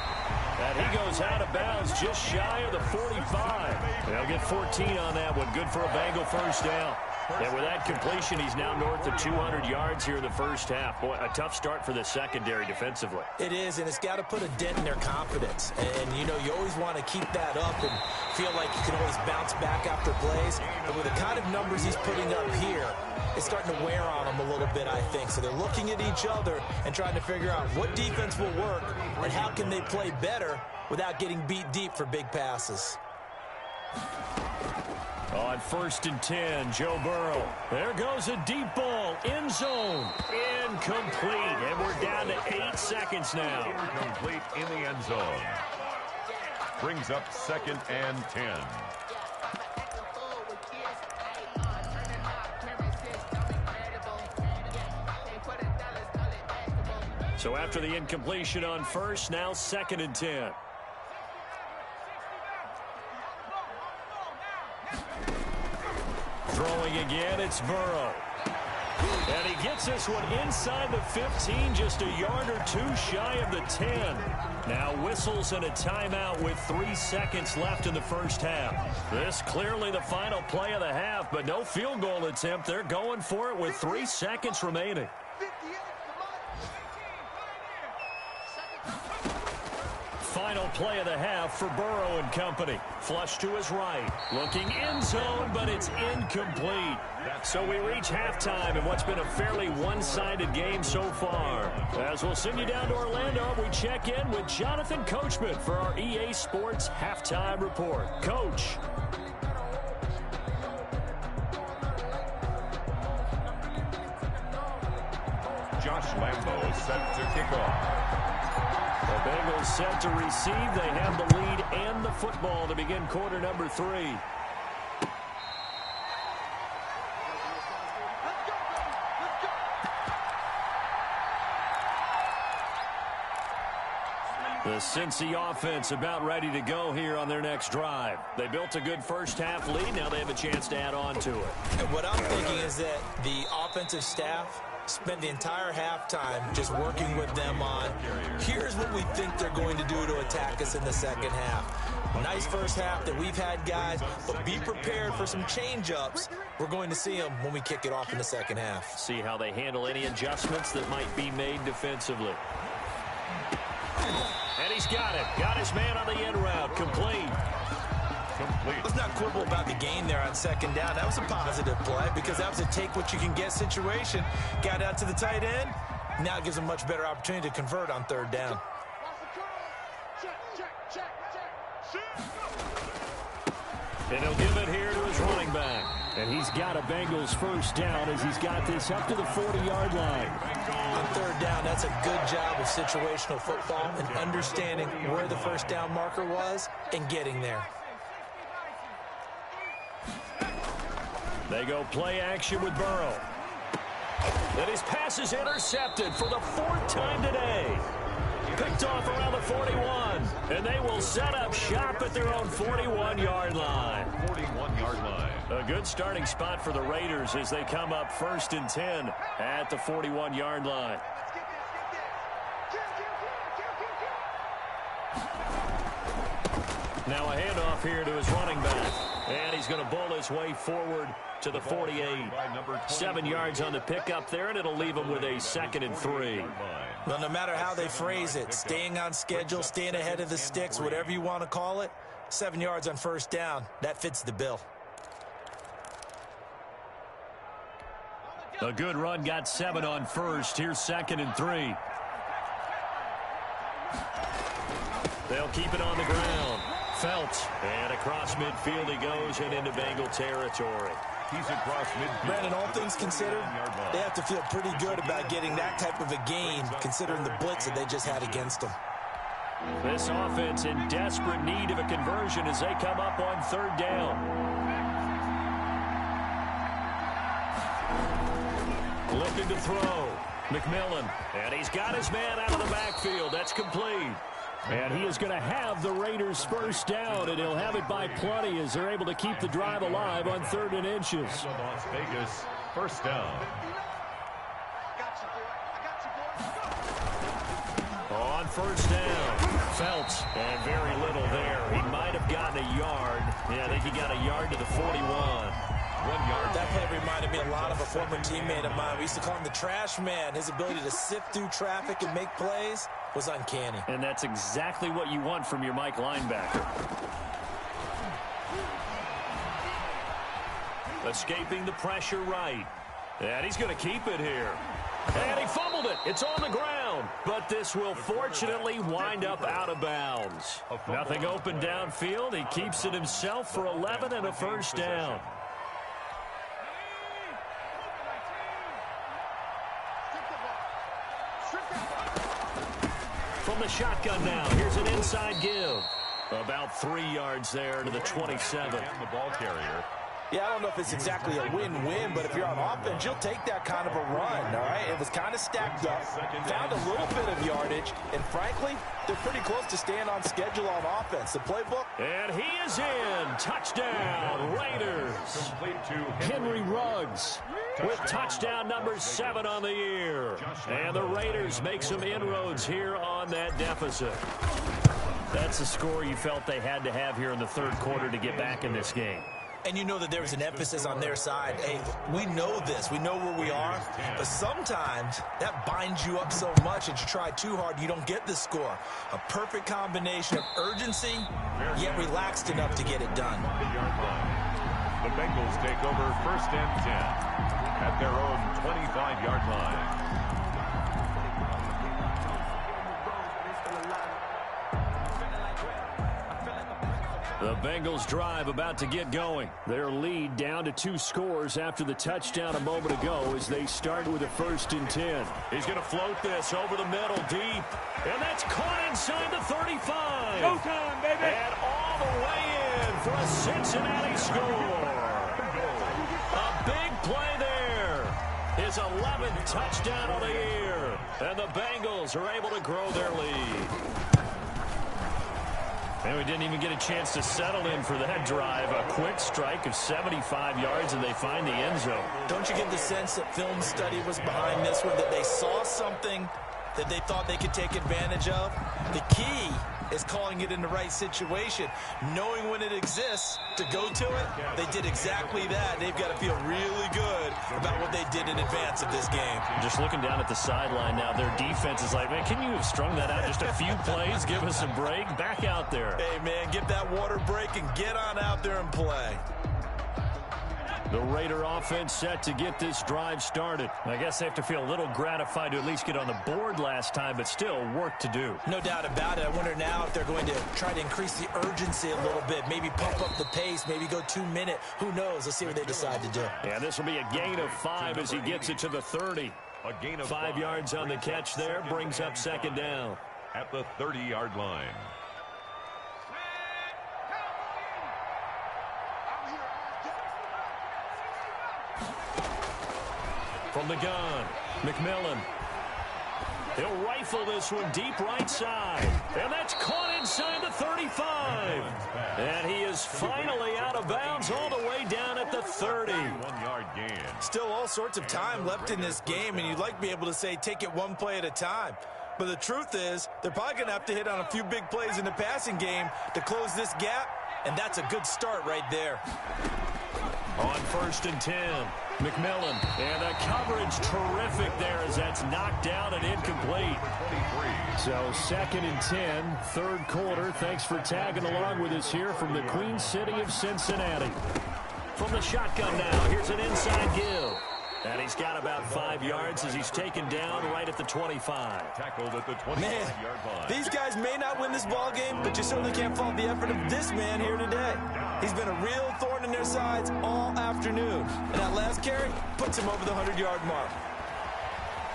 Speaker 6: And he goes out of bounds just shy of the 45. They'll get 14 on that one. Good for a Bengal first down. And with that completion, he's now north of 200 yards here in the first half. Boy, a tough start for the secondary defensively.
Speaker 8: It is, and it's got to put a dent in their confidence. And, you know, you always want to keep that up and feel like you can always bounce back after plays. But with the kind of numbers he's putting up here, it's starting to wear on them a little bit, I think. So they're looking at each other and trying to figure out what defense will work and how can they play better without getting beat deep for big passes.
Speaker 6: On 1st and 10, Joe Burrow. There goes a deep ball. End zone. Incomplete. And we're down to 8 seconds now.
Speaker 7: Incomplete in the end zone. Brings up 2nd and 10.
Speaker 6: So after the incompletion on 1st, now 2nd and 10. Throwing again, it's Burrow. And he gets this one inside the 15, just a yard or two shy of the 10. Now whistles and a timeout with 3 seconds left in the first half. This clearly the final play of the half, but no field goal attempt. They're going for it with 3 seconds remaining. Final play of the half for Burrow and company. Flush to his right. Looking end zone, but it's incomplete. So we reach halftime in what's been a fairly one-sided game so far. As we'll send you down to Orlando, we check in with Jonathan Coachman for our EA Sports Halftime Report. Coach.
Speaker 7: Josh Lambo set to kick off.
Speaker 6: The Bengals set to receive. They have the lead and the football to begin quarter number 3. The Cincy offense about ready to go here on their next drive. They built a good first half lead. Now they have a chance to add on to it.
Speaker 8: And what I'm thinking is that the offensive staff spend the entire halftime just working with them on, here's what we think they're going to do to attack us in the second half. Nice first half that we've had, guys, but be prepared for some change-ups. We're going to see them when we kick it off in the second half.
Speaker 6: See how they handle any adjustments that might be made defensively. And he's got it. Got his man on the end route. Complete.
Speaker 8: Let's not quibble about the gain there on 2nd down. That was a positive play because that was a take-what-you-can-get situation. Got out to the tight end. Now it gives him a much better opportunity to convert on 3rd down.
Speaker 6: And he'll give it here to his running back. And he's got a Bengals first down as he's got this up to the 40-yard line.
Speaker 8: On 3rd down, that's a good job of situational football and understanding where the first down marker was and getting there.
Speaker 6: They go play action with Burrow. And his pass is intercepted for the 4th time today. Picked off around the 41. And they will set up shop at their own 41-yard line.
Speaker 7: 41-yard line.
Speaker 6: A good starting spot for the Raiders as they come up 1st and 10 at the 41-yard line. Now a handoff here to his running back. And he's going to bowl his way forward to the 48. 7 yards on the pickup there, and it'll leave him with a 2nd and 3.
Speaker 8: Well, no matter how they phrase it, staying on schedule, staying ahead of the sticks, whatever you want to call it, 7 yards on 1st down, that fits the bill.
Speaker 6: A good run, got 7 on 1st. Here's 2nd and 3. They'll keep it on the ground. Phelps, and across midfield he goes and into Bengal territory.
Speaker 7: He's across midfield.
Speaker 8: Brandon, all things considered, they have to feel pretty good about getting that type of a gain, considering the blitz that they just had against them.
Speaker 6: This offense in desperate need of a conversion as they come up on 3rd down. Looking to throw. McMillan, and he's got his man out of the backfield. That's complete.
Speaker 9: And he is going to have the Raiders first down, and he'll have it by plenty as they're able to keep the drive alive on 3rd and inches.
Speaker 7: Las Vegas, first down.
Speaker 6: On 1st down, Phelps, and very little there. He might have gotten a yard. Yeah, I think he got a yard to the 41.
Speaker 7: 1 yard.
Speaker 8: That play reminded me a lot of a former teammate of mine. We used to call him the trash man. His ability to sift through traffic and make plays was uncanny.
Speaker 6: And that's exactly what you want from your Mike linebacker. Escaping the pressure right. And he's going to keep it here. And he fumbled it. It's on the ground. But this will fortunately wind up out of bounds. Nothing open downfield. He keeps it himself for 11 and a first down. From the shotgun now, here's an inside give. About 3 yards there to the 27.
Speaker 7: And the ball carrier.
Speaker 8: Yeah, I don't know if it's exactly a win-win, but if you're on offense, you'll take that kind of a run, all right? It was kind of stacked up, found a little bit of yardage, and frankly, they're pretty close to staying on schedule on offense. The playbook.
Speaker 6: And he is in. Touchdown, Raiders.
Speaker 7: Complete to
Speaker 6: Henry Ruggs with touchdown number 7 on the year. And the Raiders make some inroads here on that deficit. That's the score you felt they had to have here in the third quarter to get back in this game.
Speaker 8: And you know that there was an emphasis on their side. Hey, we know this. We know where we are. But sometimes that binds you up so much that you try too hard, you don't get the score. A perfect combination of urgency, yet relaxed enough to get it done.
Speaker 7: The Bengals take over first and 10 at their own 25-yard line.
Speaker 6: The Bengals drive about to get going. Their lead down to 2 scores after the touchdown a moment ago as they start with a first and 10. He's going to float this over the middle deep. And that's caught inside the 35.
Speaker 5: Go time, baby.
Speaker 6: And all the way in for a Cincinnati score. A big play there. His 11th touchdown of the year. And the Bengals are able to grow their lead. And we didn't even get a chance to settle in for that drive. A quick strike of 75 yards, and they find the end zone.
Speaker 8: Don't you get the sense that film study was behind this one, that they saw something that they thought they could take advantage of? The key is calling it in the right situation, knowing when it exists to go to it. They did exactly that. They've got to feel really good about what they did in advance of this game.
Speaker 6: Just looking down at the sideline now, their defense is like, man, can you have strung that out just a few plays? Give us a break. Back out there.
Speaker 8: Hey, man, get that water break and get on out there and play.
Speaker 6: The Raider offense set to get this drive started. I guess they have to feel a little gratified to at least get on the board last time, but still work to do.
Speaker 8: No doubt about it. I wonder now if they're going to try to increase the urgency a little bit, maybe pump up the pace, maybe go 2-minute. Who knows? Let's see what they decide to do.
Speaker 6: Yeah, this will be a gain of 5 as he gets it to the 30.
Speaker 7: A gain of
Speaker 6: 5 yards on the catch there, brings up second down.
Speaker 7: At the 30-yard line.
Speaker 6: From the gun, McMillan. He'll rifle this one deep right side. And that's caught inside the 35. And he is finally out of bounds all the way down at the 30.
Speaker 7: 1-yard gain.
Speaker 8: Still all sorts of time left in this game, and you'd like to be able to say take it one play at a time. But the truth is, they're probably going to have to hit on a few big plays in the passing game to close this gap, and that's a good start right there.
Speaker 6: On first and 10, McMillan. And the coverage terrific there as that's knocked down and incomplete. So second and 10, third quarter. Thanks for tagging along with us here from the Queen City of Cincinnati. From the shotgun now, here's an inside give. And he's got about 5 yards as he's taken down right at the 25.
Speaker 7: Tackled at the 25-yard line.
Speaker 8: These guys may not win this ball game, but you certainly can't fault the effort of this man here today. He's been a real thorn in their sides all afternoon. And that last carry puts him over the 100-yard mark.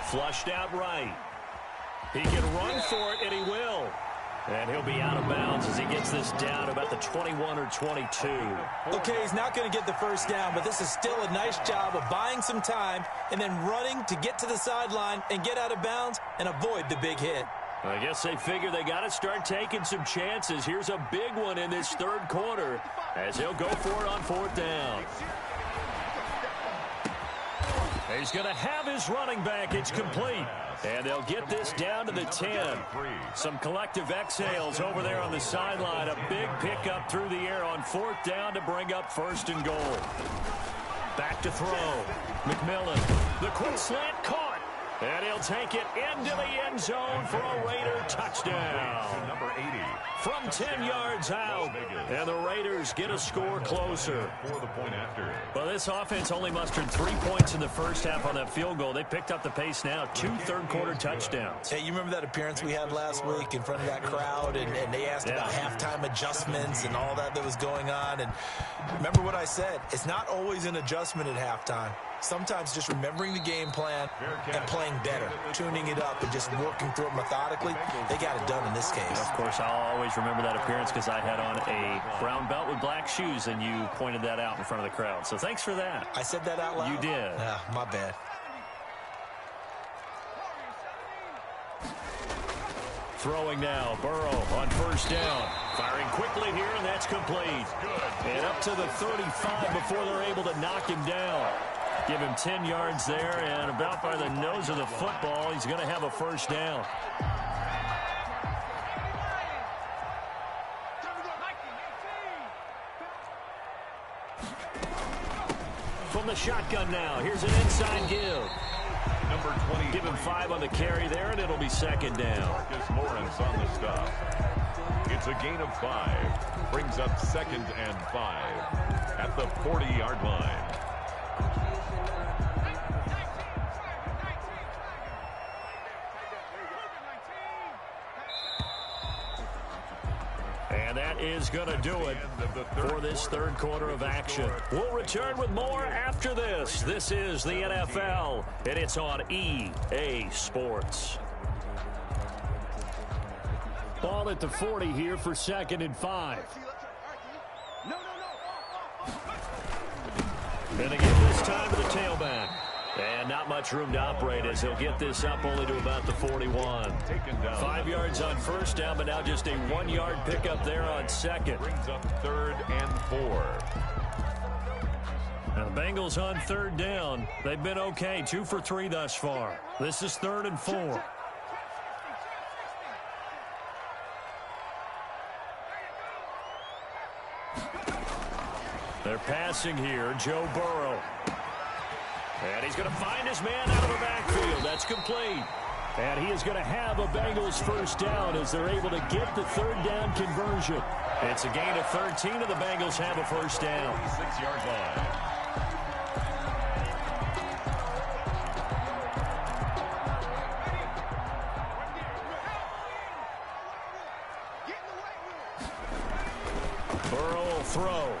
Speaker 6: Flushed out right. He can run for it, and he will. And he'll be out of bounds as he gets this down about the 21 or 22.
Speaker 8: Okay, he's not going to get the first down, but this is still a nice job of buying some time and then running to get to the sideline and get out of bounds and avoid the big hit.
Speaker 6: I guess they figure they got to start taking some chances. Here's a big one in this third quarter as he'll go for it on fourth down. He's going to have his running back. It's complete. And they'll get this down to the 10. Some collective exhales over there on the sideline. A big pickup through the air on fourth down to bring up first and goal. Back to throw. McMillan. The quick slant caught. And he'll take it into the end zone for a Raider touchdown.
Speaker 7: Number 80.
Speaker 6: From 10 yards out. And the Raiders get a score closer.
Speaker 7: For the point after.
Speaker 6: Well, this offense only mustered 3 points in the first half on that field goal. They picked up the pace now. 2 third-quarter touchdowns.
Speaker 8: Hey, you remember that appearance we had last week in front of that crowd? And they asked about halftime adjustments and all that was going on. And remember what I said. It's not always an adjustment at halftime. Sometimes just remembering the game plan and playing better, tuning it up and just working through it methodically, they got it done in this case.
Speaker 6: Of course, I'll always remember that appearance because I had on a brown belt with black shoes, and you pointed that out in front of the crowd. So thanks for that.
Speaker 8: I said that out loud?
Speaker 6: You did.
Speaker 8: My bad.
Speaker 6: Throwing now, Burrow on first down. Firing quickly here, and that's complete. And up to the 35 before they're able to knock him down. Give him 10 yards there, and about by the nose of the football, he's going to have a first down. From the shotgun now, here's an inside give.
Speaker 7: Number 20.
Speaker 6: Give him 5 on the carry there, and it'll be second down.
Speaker 7: Marcus Lawrence on the stop. It's a gain of 5. Brings up 2nd and 5 at the 40-yard line.
Speaker 6: And that is going to do it for this third quarter of action. We'll return with more after this. This is the NFL, and it's on EA Sports. Ball at the 40 here for 2nd and 5. And they give this time to the tailback. And not much room to operate as he'll get this up only to about the 41. 5 yards on first down, but now just a 1-yard pickup there on second.
Speaker 7: Brings up 3rd and 4.
Speaker 6: Now the Bengals on third down. They've been okay, 2 for 3 thus far. This is 3rd and 4. They're passing here, Joe Burrow. And he's going to find his man out of the backfield. That's complete. And he is going to have a Bengals first down as they're able to get the third down conversion. It's a gain of 13, and the Bengals have a first down.
Speaker 7: 6-yard line.
Speaker 6: Burrow will throw.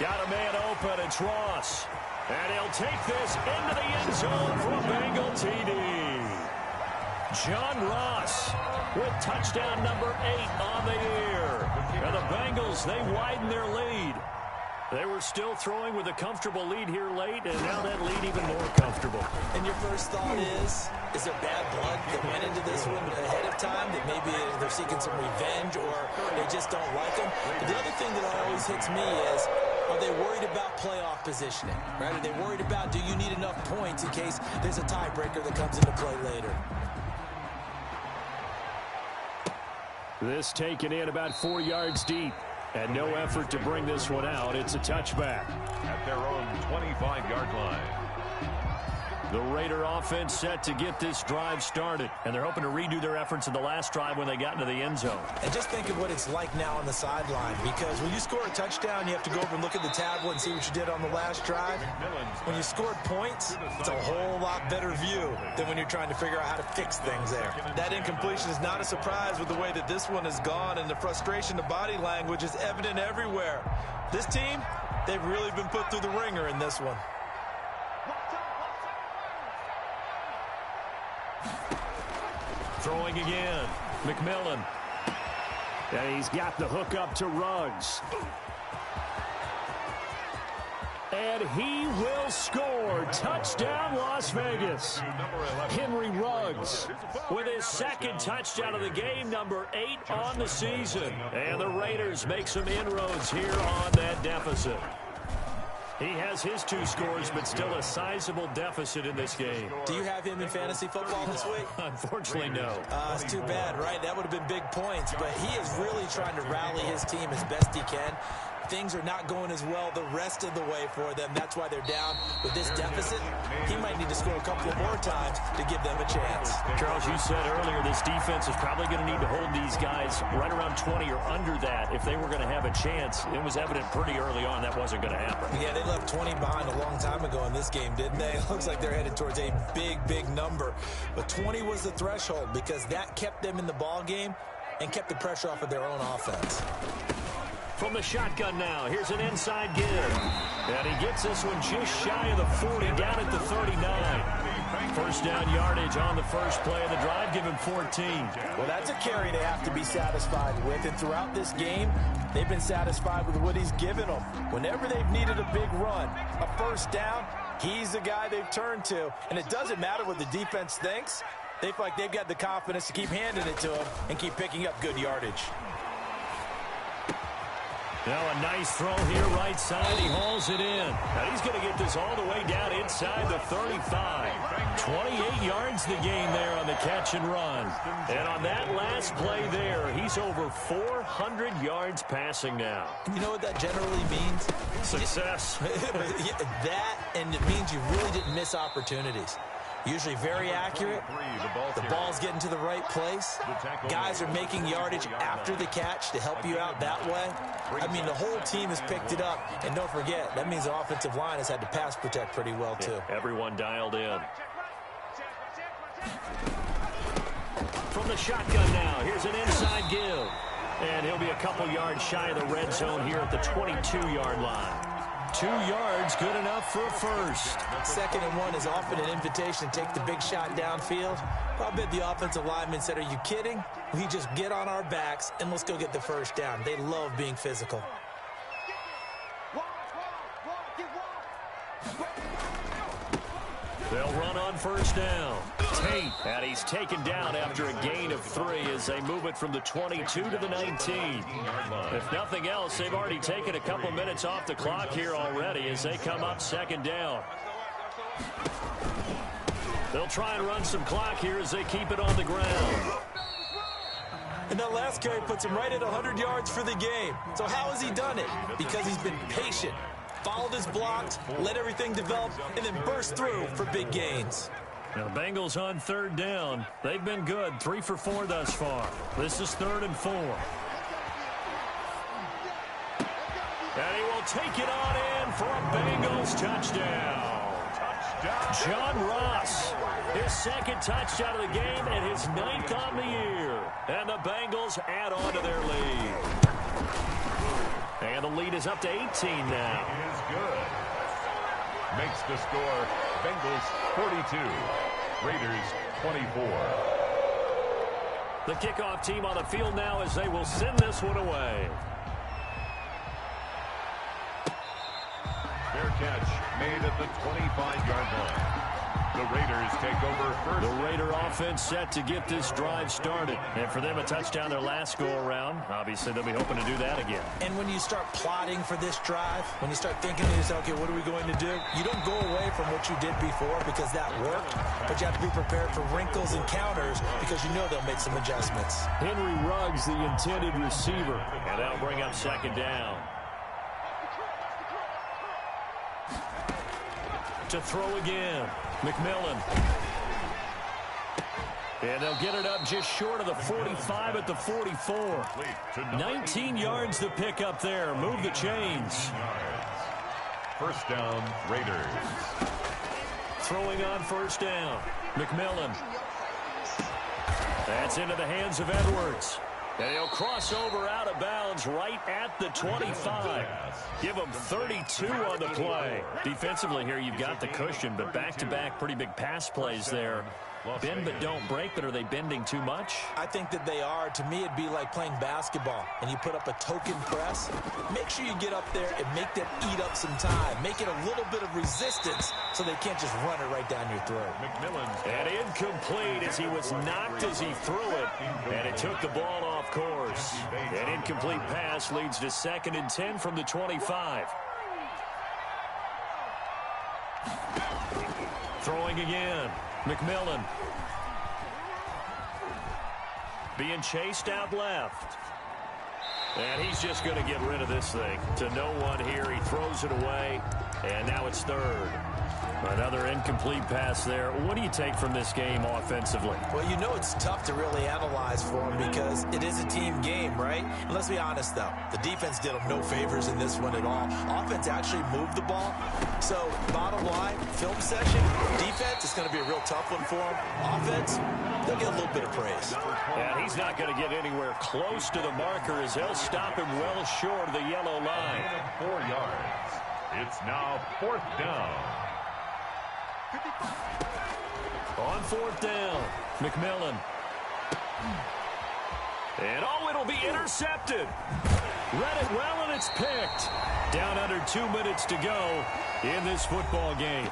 Speaker 6: Got a man open. It's Ross. And he'll take this into the end zone for a Bengal TD. John Ross with touchdown number 8 on the year. And the Bengals, they widen their lead. They were still throwing with a comfortable lead here late, and now that lead even more comfortable.
Speaker 8: And your first thought is there bad blood that went into this one ahead of time, that maybe they're seeking some revenge or they just don't like them? But the other thing that always hits me is, are they worried about playoff positioning? Right? Are they worried about, do you need enough points in case there's a tiebreaker that comes into play later?
Speaker 9: This taken in about 4 yards deep. And no effort to bring this one out. It's a touchback.
Speaker 7: At their own 25-yard line.
Speaker 6: The Raider offense set to get this drive started. And they're hoping to redo their efforts in the last drive when they got into the end zone.
Speaker 8: And just think of what it's like now on the sideline. Because when you score a touchdown, you have to go over and look at the tablet and see what you did on the last drive. When you scored points, it's a whole lot better view than when you're trying to figure out how to fix things there. That incompletion is not a surprise with the way that this one has gone, and the frustration, the body language is evident everywhere. This team, they've really been put through the ringer in this one.
Speaker 6: Throwing again, McMillan.
Speaker 9: And he's got the hook up to Ruggs. And he will score. Touchdown, Las Vegas. Henry Ruggs
Speaker 6: with his second touchdown of the game, number 8 on the season. And the Raiders make some inroads here on that deficit. He has his 2 scores, but still a sizable deficit in this game.
Speaker 8: Do you have him in fantasy football this week?
Speaker 6: Unfortunately, no.
Speaker 8: It's too bad, right? That would have been big points, but he is really trying to rally his team as best he can. things are not going as well the rest of the way for them. That's why they're down with this deficit. He might need to score a couple of more times to give them a chance.
Speaker 6: Charles, you said earlier this defense is probably going to need to hold these guys right around 20 or under that if they were going to have a chance. It was evident pretty early on that wasn't going to happen.
Speaker 8: Yeah, they left 20 behind a long time ago in this game, didn't they? It looks like they're headed towards a big number. But 20 was the threshold because that kept them in the ball game and kept the pressure off of their own offense.
Speaker 6: From the shotgun now, here's an inside give. And he gets this one just shy of the 40, down at the 39. First down yardage on the first play of the drive, give him 14.
Speaker 8: Well, that's a carry they have to be satisfied with. And throughout this game, they've been satisfied with what he's given them. Whenever they've needed a big run, a first down, he's the guy they've turned to. And it doesn't matter what the defense thinks. They feel like they've got the confidence to keep handing it to him and keep picking up good yardage.
Speaker 6: Now a nice throw here right side. He hauls it in. Now he's going to get this all the way down inside the 35. 28 yards the gain there on the catch and run. And on that last play there, he's over 400 yards passing now.
Speaker 8: You know what that generally means?
Speaker 6: Success.
Speaker 8: That, and it means you really didn't miss opportunities. Usually very accurate. The ball's getting to the right place. Guys are making yardage after the catch to help you out that way. I mean, the whole team has picked it up. And don't forget, that means the offensive line has had to pass protect pretty well, too.
Speaker 6: Yeah, everyone dialed in. From the shotgun now, here's an inside give. And he'll be a couple yards shy of the red zone here at the 22-yard line. 2 yards, good enough for a first.
Speaker 8: 2nd and 1 is often an invitation to take the big shot downfield. I bet the offensive lineman said, are you kidding? We just get on our backs and let's go get the first down. They love being physical.
Speaker 6: They'll run on first down. Tate, and he's taken down after a gain of 3 as they move it from the 22 to the 19. If nothing else, they've already taken a couple minutes off the clock here already as they come up 2nd down. They'll try and run some clock here as they keep it on the ground.
Speaker 8: And that last carry puts him right at 100 yards for the game. So how has he done it? Because he's been patient, followed his blocks, let everything develop, and then burst through for big gains.
Speaker 6: Now the Bengals on 3rd down. They've been good, 3 for 4 thus far. This is 3rd and 4. And he will take it on in for a Bengals touchdown. John Ross, his 2nd touchdown of the game and his 9th on the year. And the Bengals add on to their lead. And the lead is up to 18 now.
Speaker 7: Is good. Makes the score Bengals 42, Raiders 24.
Speaker 6: The kickoff team on the field now as they will send this one away.
Speaker 7: Fair catch made at the 25-yard line. The Raiders take over first.
Speaker 6: The Raider offense set to get this drive started. And for them, a touchdown their last go-around. Obviously, they'll be hoping to do that again.
Speaker 8: And when you start plotting for this drive, when you start thinking to yourself, okay, what are we going to do? You don't go away from what you did before because that worked. But you have to be prepared for wrinkles and counters because you know they'll make some adjustments.
Speaker 6: Henry Ruggs, the intended receiver. And that'll bring up 2nd down. To throw again. McMillan. And they'll get it up just short of the 45 at the 44. 19 yards to pick up there. Move the chains.
Speaker 7: First down, Raiders.
Speaker 6: Throwing on first down. McMillan. That's into the hands of Edwards. And he'll cross over out of bounds right at the 25. Give him 32 on the play. Defensively here, you've got the cushion, but back-to-back pretty big pass plays there. Bend but don't break, but are they bending too much?
Speaker 8: I think that they are. To me, it'd be like playing basketball, and you put up a token press. Make sure you get up there and make them eat up some time. Make it a little bit of resistance so they can't just run it right down your throat.
Speaker 6: And incomplete as he was knocked as he threw it, and it took the ball off course. An incomplete pass leads to 2nd and 10 from the 25. Throwing again. McMillan. Being chased out left. And he's just going to get rid of this thing. To no one here. He throws it away. And now it's third. Another incomplete pass there. What do you take from this game offensively?
Speaker 8: Well, you know it's tough to really analyze for him because it is a team game, right? And let's be honest, though. The defense did him no favors in this one at all. Offense actually moved the ball. So, bottom line, film session, defense is going to be a real tough one for him. Offense, they'll get a little bit of praise.
Speaker 6: And he's not going to get anywhere close to the marker as they'll stop him well short of the yellow line.
Speaker 7: 4 yards. It's now 4th down.
Speaker 6: On 4th down, McMillan. And it'll be intercepted. Read it well, and it's picked. Down under 2 minutes to go in this football game.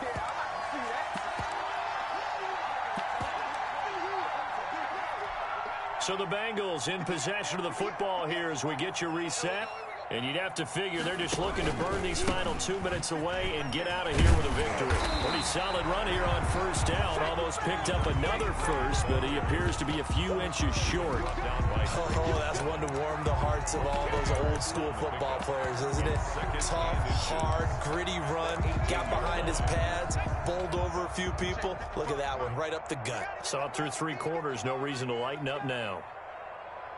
Speaker 6: So the Bengals in possession of the football here as we get you reset. And you'd have to figure they're just looking to burn these final 2 minutes away and get out of here with a victory. Pretty solid run here on 1st down. Almost picked up another first, but he appears to be a few inches short.
Speaker 8: Oh, that's one to warm the hearts of all those old school football players, isn't it? Tough, hard, gritty run. Got behind his pads, bowled over a few people. Look at that one, right up the gut.
Speaker 6: Saw it through 3 quarters. No reason to lighten up now.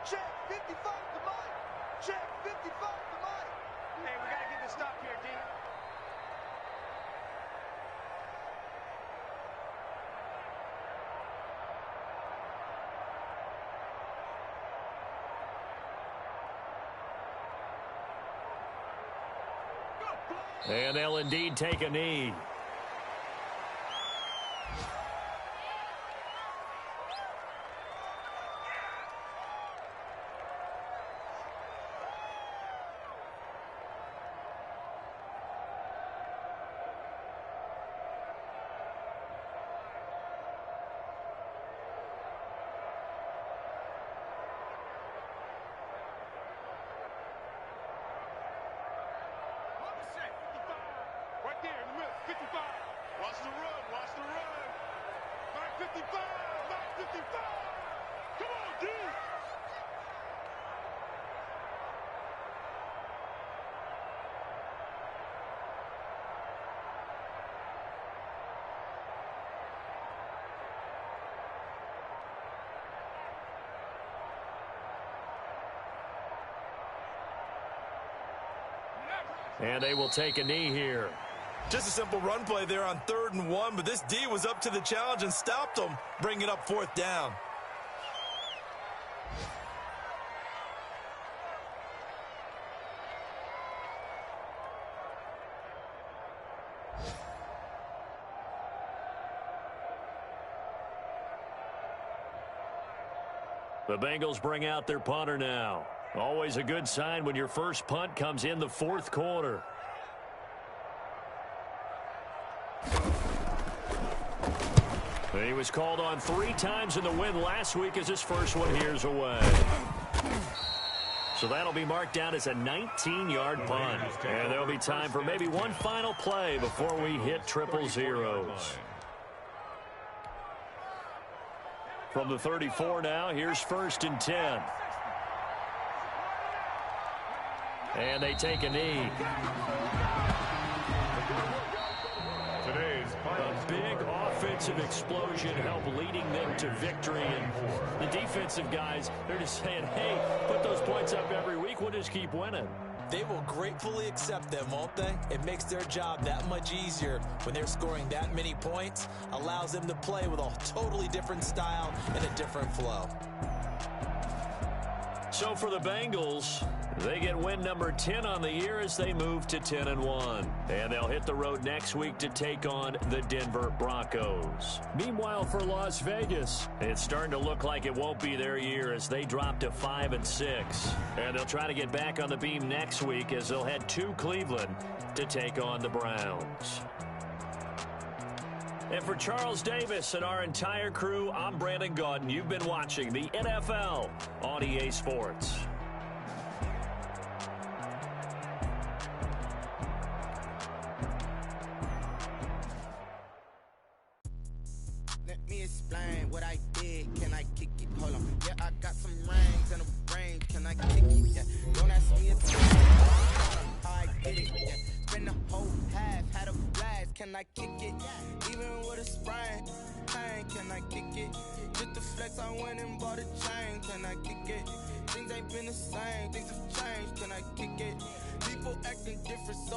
Speaker 10: Check 55 to Mike. Check 55 to Mike. Hey, we got to get this stop here, D.
Speaker 6: And they'll indeed take a knee.
Speaker 10: Right there in the middle, 55. Watch the run, watch the run. Mark 55, Mark 55. Come on, D.
Speaker 6: And they will take a knee here.
Speaker 8: Just a simple run play there on 3rd and 1, but this D was up to the challenge and stopped him, bringing up 4th down.
Speaker 6: The Bengals bring out their punter now. Always a good sign when your first punt comes in the 4th quarter. He was called on 3 times in the win last week as his first one here's away. So that'll be marked down as a 19-yard punt. And there'll be time for maybe one final play before we hit triple zeros. From the 34 now, here's 1st and 10. And they take a knee. A big offensive explosion helped leading them to victory. And the defensive guys, they're just saying, hey, put those points up every week. We'll just keep winning.
Speaker 8: They will gratefully accept them, won't they? It makes their job that much easier when they're scoring that many points. Allows them to play with a totally different style and a different flow.
Speaker 6: So for the Bengals, they get win number 10 on the year as they move to 10-1. And they'll hit the road next week to take on the Denver Broncos. Meanwhile, for Las Vegas, it's starting to look like it won't be their year as they drop to 5-6. And they'll try to get back on the beam next week as they'll head to Cleveland to take on the Browns. And for Charles Davis and our entire crew, I'm Brandon Gaudin. You've been watching the NFL on EA Sports.
Speaker 1: Let me explain what I did. Can I kick it? Hold on. Yeah, I got some rings and a range. Can I kick it? Yeah. Don't ask me if I get it. Yeah. Spend the whole half, had a blast. Can I kick it? Even with a sprain, pain. Can I kick it? Just the flex, I went and bought a chain. Can I kick it? Things ain't been the same. Things have changed. Can I kick it? People acting different, so